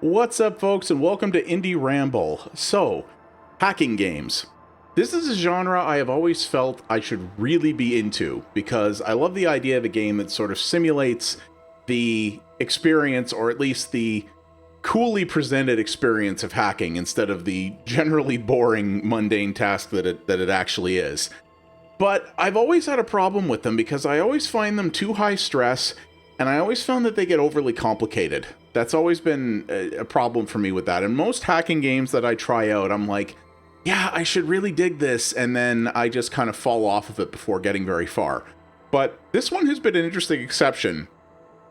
What's up, folks, and welcome to Indie Ramble. So, hacking games. This is a genre I have always felt I should really be into because I love the idea of a game that sort of simulates the experience, or at least the coolly presented experience of hacking instead of the generally boring, mundane task that it actually is. But I've always had a problem with them because I always find them too high stress, and I always found that they get overly complicated. That's always been a problem for me with that. And most hacking games that I try out, I'm like, yeah, I should really dig this, and then I just kind of fall off of it before getting very far. But this one has been an interesting exception,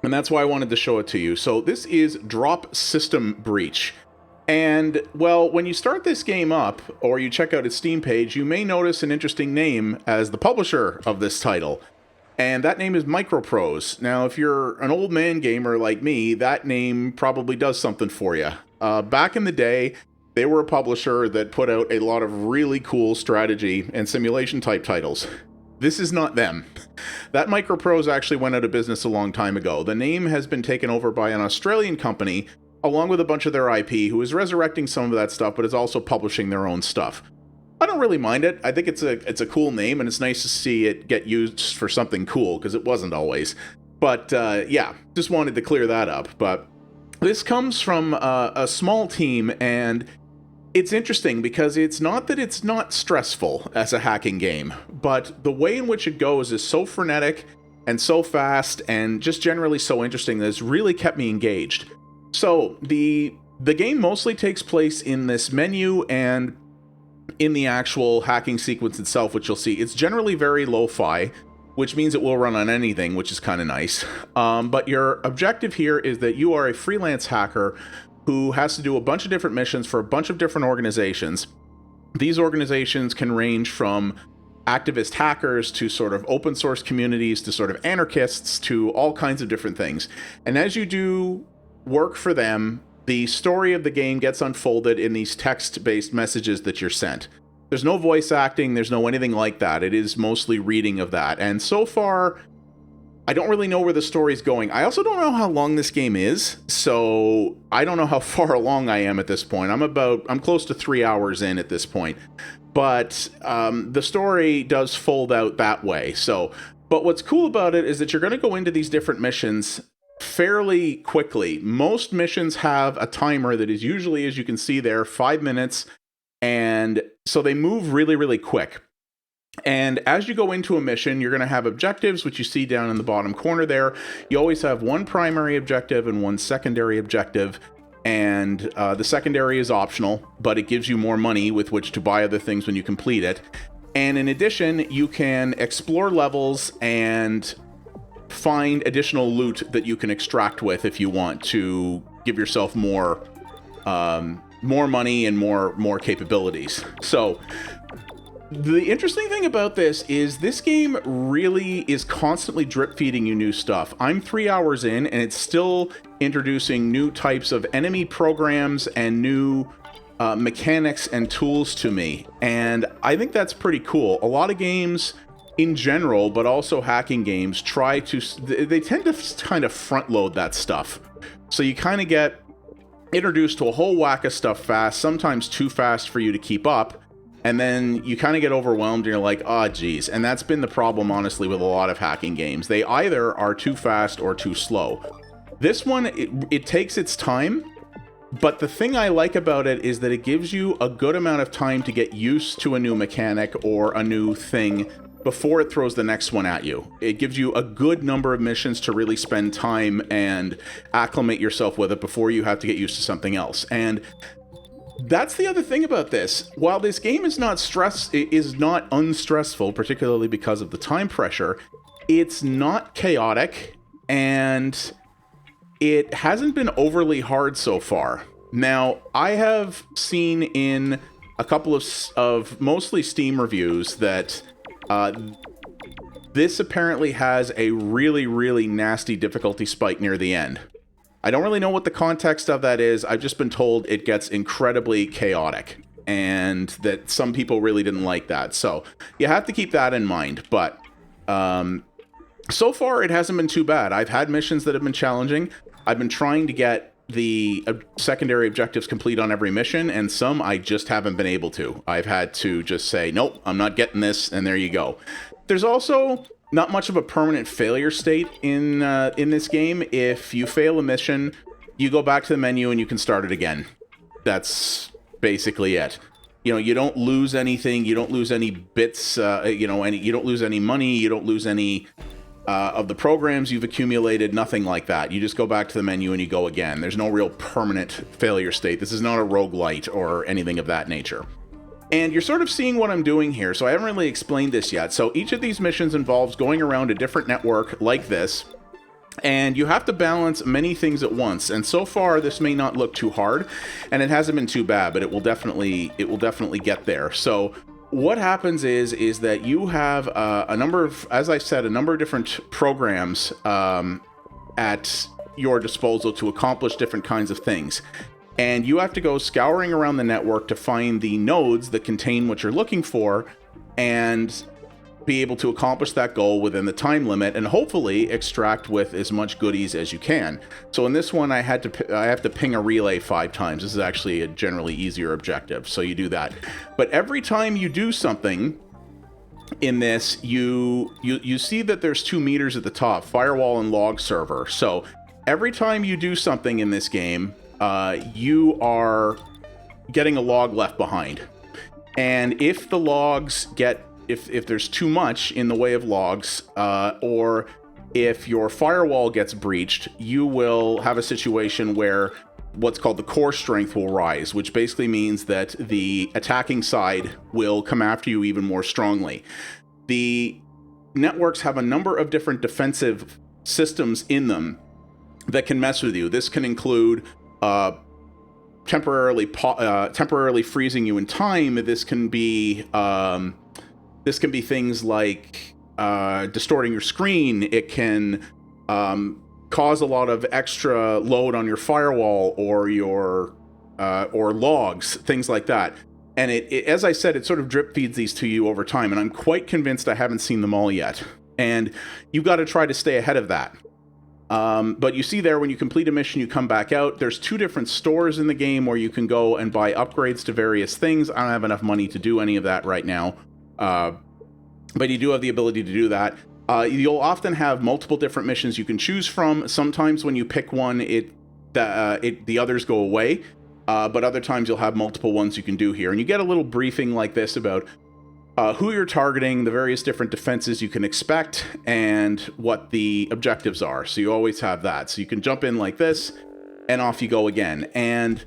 and that's why I wanted to show it to you. So this is Drop System Breach. And, well, when you start this game up, or you check out its Steam page, you may notice an interesting name as the publisher of this title. And that name is Microprose. Now, if you're an old man gamer like me, that name probably does something for you. Back in the day, they were a publisher that put out a lot of really cool strategy and simulation type titles. This is not them. That Microprose actually went out of business a long time ago. The name has been taken over by an Australian company, along with a bunch of their IP, who is resurrecting some of that stuff, but is also publishing their own stuff. I don't really mind it. I think it's a cool name, and it's nice to see it get used for something cool, because it wasn't always. But yeah, just wanted to clear that up. But this comes from a small team, and it's interesting because it's not that it's not stressful as a hacking game, but the way in which it goes is so frenetic and so fast and just generally so interesting that it's really kept me engaged. So the game mostly takes place in this menu and in the actual hacking sequence itself, which you'll see. It's generally very lo-fi, which means it will run on anything, which is kind of nice. But your objective here is that you are a freelance hacker who has to do a bunch of different missions for a bunch of different organizations. These organizations can range from activist hackers to sort of open source communities to sort of anarchists to all kinds of different things. And as you do work for them, the story of the game gets unfolded in these text-based messages that you're sent. There's no voice acting, there's no anything like that. It is mostly reading of that. And so far, I don't really know where the story's going. I also don't know how long this game is, so I don't know how far along I am at this point. I'm close to 3 hours in at this point. But the story does fold out that way. But what's cool about it is that you're going to go into these different missions fairly quickly. Most missions have a timer that is usually, as you can see there, 5 minutes, and so they move really, really quick. And as you go into a mission, you're going to have objectives, which you see down in the bottom corner there. You always have one primary objective and one secondary objective, and the secondary is optional, but it gives you more money with which to buy other things when you complete it. And in addition, you can explore levels and find additional loot that you can extract with if you want to give yourself more money and more capabilities. So the interesting thing about this is this game really is constantly drip feeding you new stuff. I'm 3 hours in, and it's still introducing new types of enemy programs and new mechanics and tools to me, and I think that's pretty cool. A lot of games in general, but also hacking games, they tend to kind of front load that stuff. So you kind of get introduced to a whole whack of stuff fast, sometimes too fast for you to keep up, and then you kind of get overwhelmed and you're like, oh geez. And that's been the problem, honestly, with a lot of hacking games. They either are too fast or too slow. This one, it takes its time, but the thing I like about it is that it gives you a good amount of time to get used to a new mechanic or a new thing before it throws the next one at you. It gives you a good number of missions to really spend time and acclimate yourself with it before you have to get used to something else. And that's the other thing about this. While this game is not unstressful, particularly because of the time pressure, it's not chaotic, and it hasn't been overly hard so far. Now, I have seen in a couple of mostly Steam reviews that this apparently has a really, really nasty difficulty spike near the end. I don't really know what the context of that is. I've just been told it gets incredibly chaotic, and that some people really didn't like that. So you have to keep that in mind. But so far, it hasn't been too bad. I've had missions that have been challenging. I've been trying to get the secondary objectives complete on every mission, and some I just haven't been able to. I've had to just say, nope, I'm not getting this, and there you go. There's also not much of a permanent failure state in this game. If you fail a mission, you go back to the menu and you can start it again. That's basically it. You know, you don't lose anything. You don't lose any bits. You don't lose any money. You don't lose any of the programs you've accumulated. Nothing like that. You just go back to the menu and you go again. There's no real permanent failure state. This is not a roguelite or anything of that nature. And you're sort of seeing what I'm doing here. So I haven't really explained this yet. So each of these missions involves going around a different network like this. And you have to balance many things at once. And so far, this may not look too hard, and it hasn't been too bad, but it will definitely get there. So what happens is that you have a number of, as I said, a number of different programs at your disposal to accomplish different kinds of things. And you have to go scouring around the network to find the nodes that contain what you're looking for, and be able to accomplish that goal within the time limit, and hopefully extract with as much goodies as you can. So in this one, I have to ping a relay 5 times. This is actually a generally easier objective, so you do that. But every time you do something in this, you see that there's 2 meters at the top, firewall and log server. So every time you do something in this game, you are getting a log left behind. And if the logs get if there's too much in the way of logs, or if your firewall gets breached, you will have a situation where what's called the core strength will rise, which basically means that the attacking side will come after you even more strongly. The networks have a number of different defensive systems in them that can mess with you. This can include temporarily freezing you in time. This can be things like distorting your screen. It can cause a lot of extra load on your firewall or your or logs, things like that. And it, as I said, it sort of drip feeds these to you over time. And I'm quite convinced I haven't seen them all yet. And you've got to try to stay ahead of that. But you see there, when you complete a mission, you come back out. There's 2 different stores in the game where you can go and buy upgrades to various things. I don't have enough money to do any of that right now. But you do have the ability to do that. You'll often have multiple different missions you can choose from. Sometimes when you pick one, the others go away. But other times you'll have multiple ones you can do here. And you get a little briefing like this about who you're targeting, the various different defenses you can expect, and what the objectives are. So you always have that. So you can jump in like this, and off you go again. And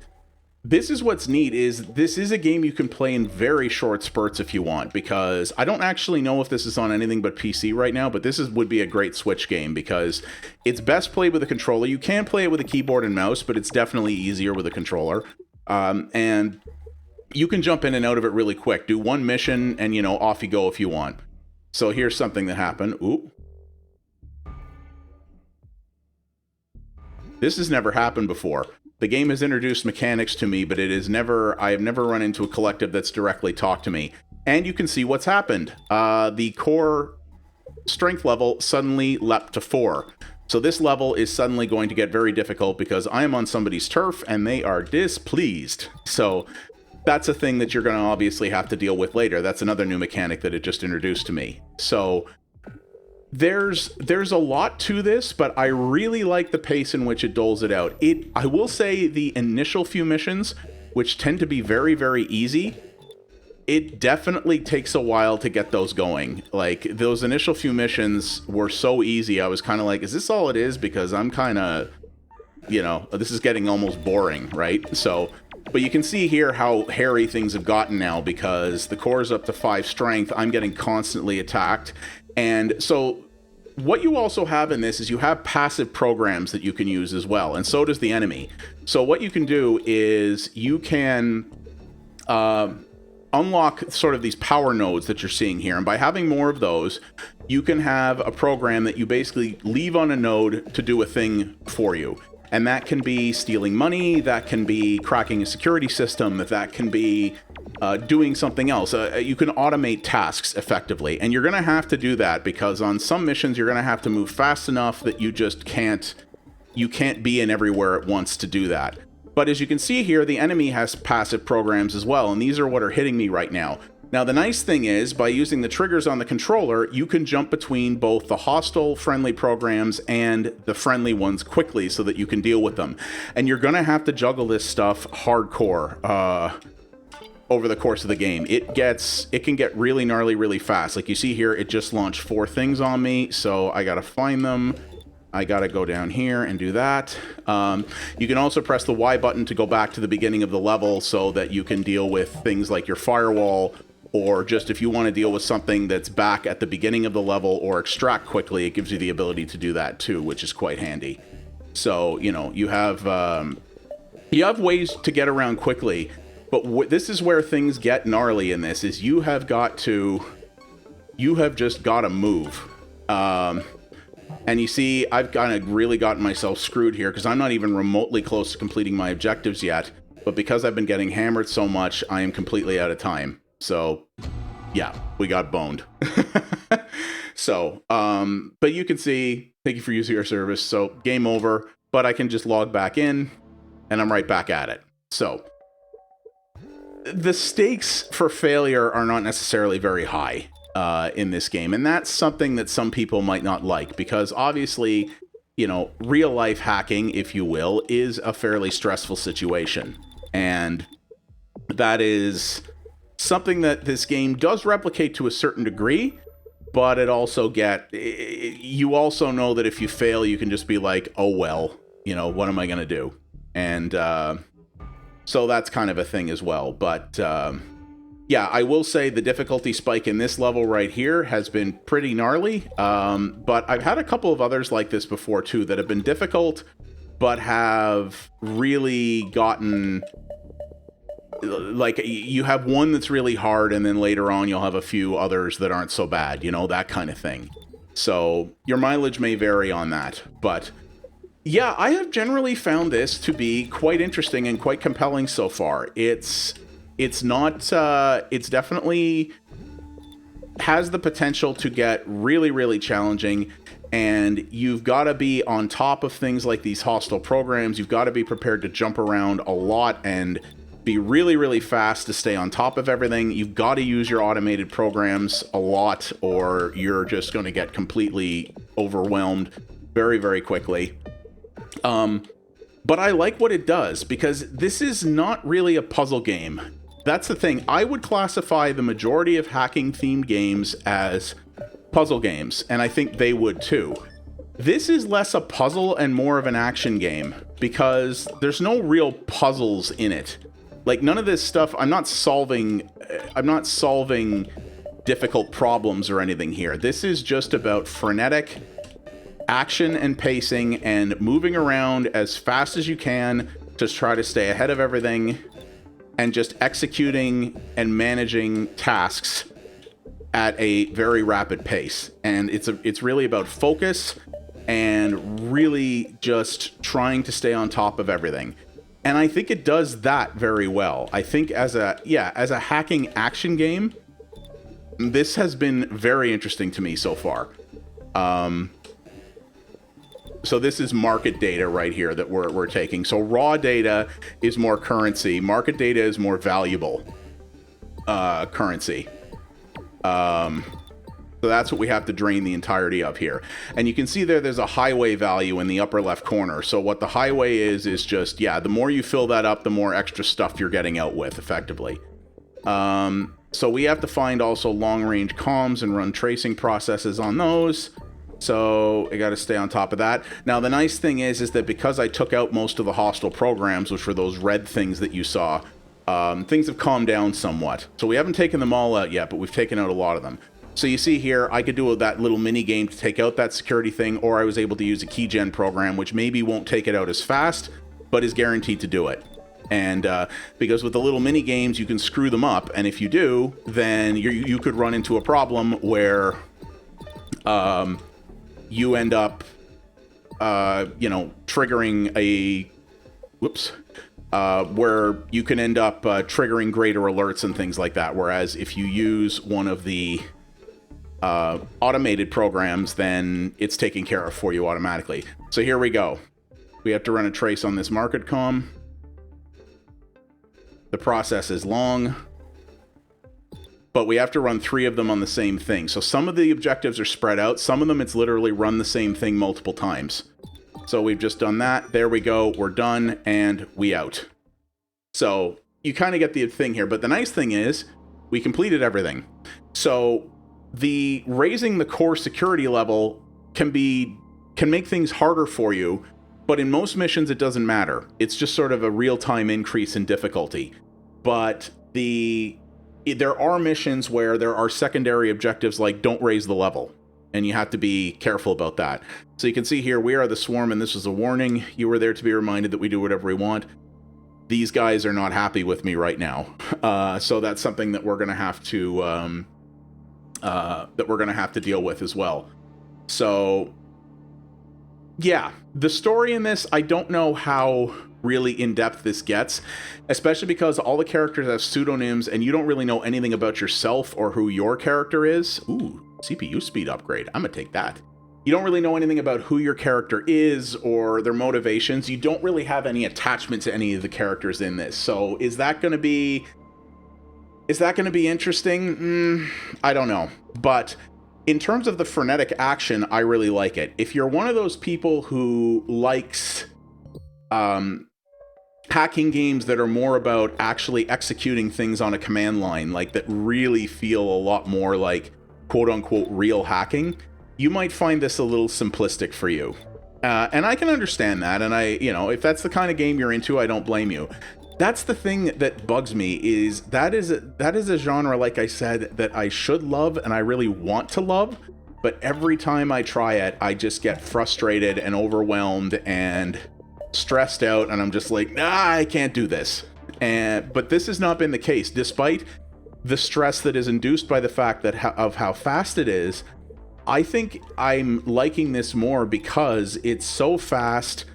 this is what's neat, is this is a game you can play in very short spurts if you want, because I don't actually know if this is on anything but PC right now, but would be a great Switch game because it's best played with a controller. You can play it with a keyboard and mouse, but it's definitely easier with a controller. And you can jump in and out of it really quick. Do one mission and, off you go if you want. So here's something that happened. Ooh. This has never happened before. The game has introduced mechanics to me, but I have never run into a collective that's directly talked to me. And you can see what's happened. The core strength level suddenly leapt to 4. So this level is suddenly going to get very difficult because I am on somebody's turf and they are displeased. So that's a thing that you're going to obviously have to deal with later. That's another new mechanic that it just introduced to me. So there's a lot to this, but I really like the pace in which it doles it out. I will say the initial few missions, which tend to be very, very easy, it definitely takes a while to get those going. Like, those initial few missions were so easy, I was kind of like, is this all it is? Because I'm kind of, this is getting almost boring, right? So, but you can see here how hairy things have gotten now because the core is up to 5 strength. I'm getting constantly attacked. And so what you also have in this is you have passive programs that you can use as well, and so does the enemy. So what you can do is you can unlock sort of these power nodes that you're seeing here, and by having more of those, you can have a program that you basically leave on a node to do a thing for you. And that can be stealing money, that can be cracking a security system, that can be doing something else. You can automate tasks effectively, and you're going to have to do that because on some missions you're going to have to move fast enough that you just can't you can't be in everywhere at once to do that. But as you can see here, the enemy has passive programs as well, and these are what are hitting me right now. Now, the nice thing is, by using the triggers on the controller, you can jump between both the hostile friendly programs and the friendly ones quickly so that you can deal with them. And you're going to have to juggle this stuff hardcore over the course of the game. It can get really gnarly really fast. Like you see here, it just launched 4 things on me, so I got to find them. I gotta go down here and do that. You can also press the Y button to go back to the beginning of the level so that you can deal with things like your firewall, or just if you want to deal with something that's back at the beginning of the level or extract quickly, it gives you the ability to do that too, which is quite handy. So, you know, you have ways to get around quickly, but this is where things get gnarly in this, is you have just got to move. And you see, I've kind of really gotten myself screwed here because I'm not even remotely close to completing my objectives yet. But because I've been getting hammered so much, I am completely out of time. So, yeah, we got boned. So, but you can see, thank you for using your service. So, game over. But I can just log back in, and I'm right back at it. So, the stakes for failure are not necessarily very high in this game, and that's something that some people might not like, because obviously, you know, real life hacking, if you will, is a fairly stressful situation, and that is something that this game does replicate to a certain degree. But you also know that if you fail, you can just be like, oh well, you know, what am I gonna do? And so that's kind of a thing as well. But yeah, I will say the difficulty spike in this level right here has been pretty gnarly. But I've had a couple of others like this before too that have been difficult, but have really gotten, like, you have one that's really hard, and then later on you'll have a few others that aren't so bad, you know, that kind of thing. So your mileage may vary on that. But yeah, I have generally found this to be quite interesting and quite compelling so far. It's definitely has the potential to get really, really challenging, and you've got to be on top of things like these hostile programs. You've got to be prepared to jump around a lot and be really, really fast to stay on top of everything. You've got to use your automated programs a lot, or you're just going to get completely overwhelmed very, very quickly. But I like what it does, because this is not really a puzzle game. That's the thing. I would classify the majority of hacking-themed games as puzzle games, and I think they would too. This is less a puzzle and more of an action game, because there's no real puzzles in it. Like, none of this stuff, I'm not solving difficult problems or anything here. This is just about frenetic action and pacing and moving around as fast as you can to try to stay ahead of everything, and just executing and managing tasks at a very rapid pace. And it's really about focus and really just trying to stay on top of everything. And I think it does that very well. I think as a hacking action game, this has been very interesting to me so far. So this is market data right here that we're taking. So raw data is more currency. Market data is more valuable currency. So that's what we have to drain the entirety of here. And you can see there's a highway value in the upper left corner. So what the highway is just, yeah, the more you fill that up, the more extra stuff you're getting out with, effectively. So we have to find also long-range comms and run tracing processes on those. So I got to stay on top of that. Now, the nice thing is that because I took out most of the hostile programs, which were those red things that you saw, things have calmed down somewhat. So we haven't taken them all out yet, but we've taken out a lot of them. So you see here, I could do that little mini game to take out that security thing, or I was able to use a keygen program, which maybe won't take it out as fast, but is guaranteed to do it. And because with the little mini games, you can screw them up, and if you do, then you could run into a problem where you end up, triggering where you can end up triggering greater alerts and things like that. Whereas if you use one of the automated programs, then it's taken care of for you automatically. So here we go. We have to run a trace on this market comm. The process is long, but we have to run 3 of them on the same thing. So some of the objectives are spread out. Some of them, it's literally run the same thing multiple times. So we've just done that. There we go. We're done, and we out. So you kind of get the thing here. But the nice thing is we completed everything. So the raising the core security level can make things harder for you. But in most missions, it doesn't matter. It's just sort of a real-time increase in difficulty. But there are missions where there are secondary objectives like don't raise the level. And you have to be careful about that. So you can see here, we are the swarm, and this is a warning. You were there to be reminded that we do whatever we want. These guys are not happy with me right now. So that's something that we're going to have to deal with as well. So yeah, the story in this, I don't know how really in-depth this gets, especially because all the characters have pseudonyms and you don't really know anything about yourself or who your character is. Ooh, CPU speed upgrade. I'm gonna take that. You don't really know anything about who your character is or their motivations. You don't really have any attachment to any of the characters in this. So is that gonna be interesting? I don't know. But in terms of the frenetic action, I really like it. If you're one of those people who likes hacking games that are more about actually executing things on a command line, like that really feel a lot more like quote-unquote real hacking, you might find this a little simplistic for you. And I can understand that, and if that's the kind of game you're into, I don't blame you. That's the thing that bugs me, is that is a genre, like I said, that I should love and I really want to love, but every time I try it, I just get frustrated and overwhelmed and stressed out, and I'm just like, nah, I can't do this. But this has not been the case, despite the stress that is induced by the fact that of how fast it is. I think I'm liking this more because it's so fast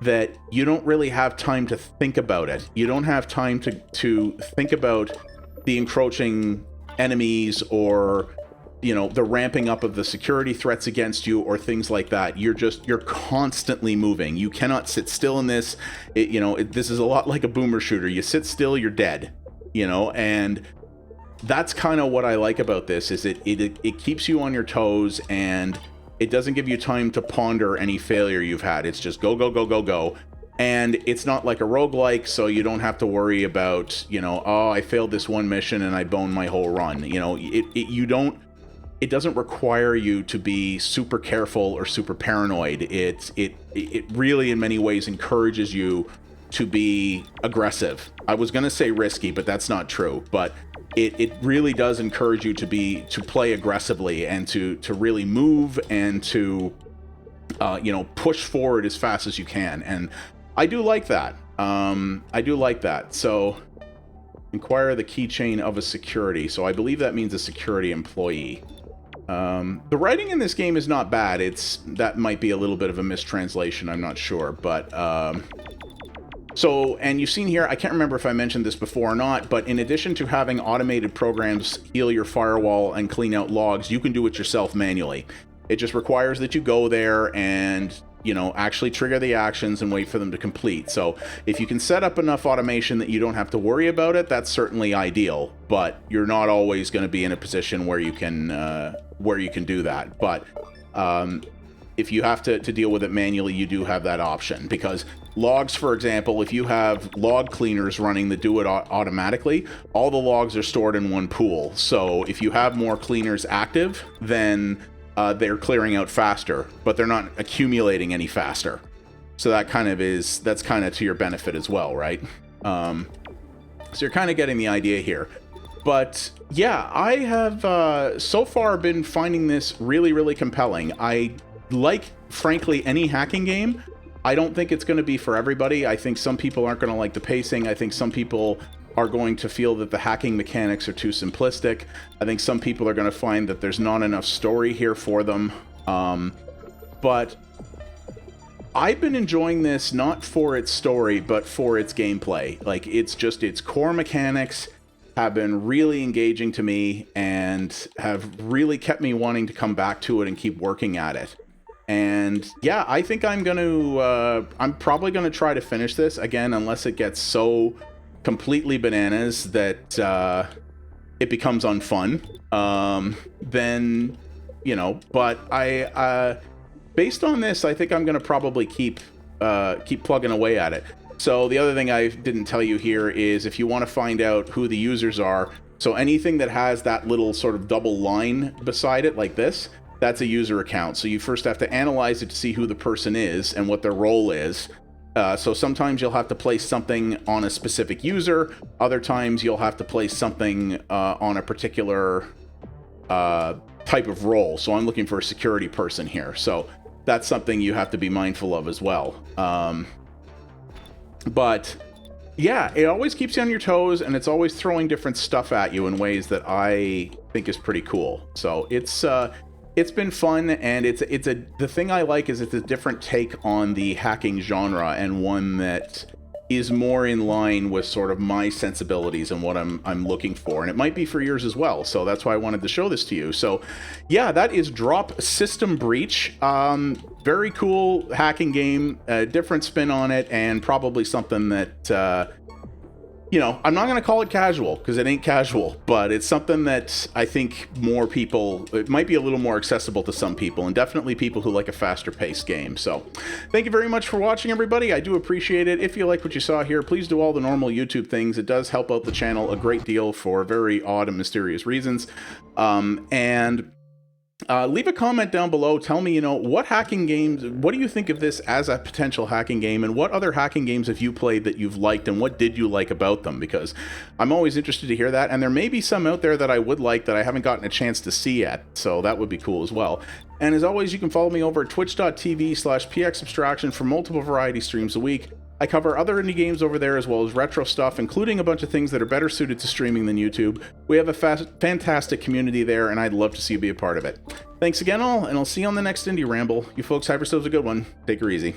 that you don't really have time to think about it. You don't have time to think about the encroaching enemies or, the ramping up of the security threats against you or things like that. You're constantly moving. You cannot sit still in this. This is a lot like a boomer shooter. You sit still, you're dead, and that's kind of what I like about this, is it keeps you on your toes, and it doesn't give you time to ponder any failure you've had. It's just go, go, go, go, go. And it's not like a roguelike, so you don't have to worry about, oh, I failed this one mission and I boned my whole run. It doesn't require you to be super careful or super paranoid. It really, in many ways, encourages you to be aggressive. I was going to say risky, but that's not true. But it really does encourage you to play aggressively and to really move and to push forward as fast as you can. And I do like that. So inquire the keychain of a security. So I believe that means a security employee. The writing in this game is not bad. That might be a little bit of a mistranslation, I'm not sure, but and you've seen here, I can't remember if I mentioned this before or not, but in addition to having automated programs heal your firewall and clean out logs, you can do it yourself manually. It just requires that you go there and, actually trigger the actions and wait for them to complete. So if you can set up enough automation that you don't have to worry about it, that's certainly ideal, but you're not always going to be in a position where you can do that. But if you have to deal with it manually, you do have that option, because logs, for example, if you have log cleaners running that do it automatically, all the logs are stored in one pool. So if you have more cleaners active, then they're clearing out faster, but they're not accumulating any faster. So that's kind of to your benefit as well, right? So you're kind of getting the idea here. But yeah, I have so far been finding this really, really compelling. I like, frankly, any hacking game. I don't think it's going to be for everybody. I think some people aren't going to like the pacing. I think some people are going to feel that the hacking mechanics are too simplistic. I think some people are going to find that there's not enough story here for them. But I've been enjoying this not for its story, but for its gameplay. Like, its core mechanics have been really engaging to me and have really kept me wanting to come back to it and keep working at it. And yeah, I think I'm probably gonna try to finish this again, unless it gets so completely bananas that it becomes unfun. Then, you know, but based on this, I think I'm gonna probably keep plugging away at it. So the other thing I didn't tell you here is if you want to find out who the users are, so anything that has that little sort of double line beside it like this, that's a user account. So you first have to analyze it to see who the person is and what their role is. So sometimes you'll have to place something on a specific user. Other times you'll have to place something on a particular type of role. So I'm looking for a security person here. So that's something you have to be mindful of as well. But yeah, it always keeps you on your toes, and it's always throwing different stuff at you in ways that I think is pretty cool. So it's been fun, and the thing I like is it's a different take on the hacking genre, and one that is more in line with sort of my sensibilities and what I'm looking for, and it might be for yours as well. So that's why I wanted to show this to you. So yeah, that is Drop System Breach. Very cool hacking game, a different spin on it, and probably something that you know, I'm not going to call it casual because it ain't casual, but it's something that I think more people, it might be a little more accessible to some people, and definitely people who like a faster paced game. So thank you very much for watching, everybody. I do appreciate it. If you like what you saw here, please do all the normal YouTube things. It does help out the channel a great deal for very odd and mysterious reasons. Leave a comment down below. Tell me, you know, what hacking games, what do you think of this as a potential hacking game, and what other hacking games have you played that you've liked, and what did you like about them? Because I'm always interested to hear that, and there may be some out there that I would like that I haven't gotten a chance to see yet, so that would be cool as well. And as always, you can follow me over at twitch.tv/pxabstraction for multiple variety streams a week. I cover other indie games over there as well as retro stuff, including a bunch of things that are better suited to streaming than YouTube. We have a fantastic community there, and I'd love to see you be a part of it. Thanks again all, and I'll see you on the next Indie Ramble. You folks have yourselves a good one. Take her easy.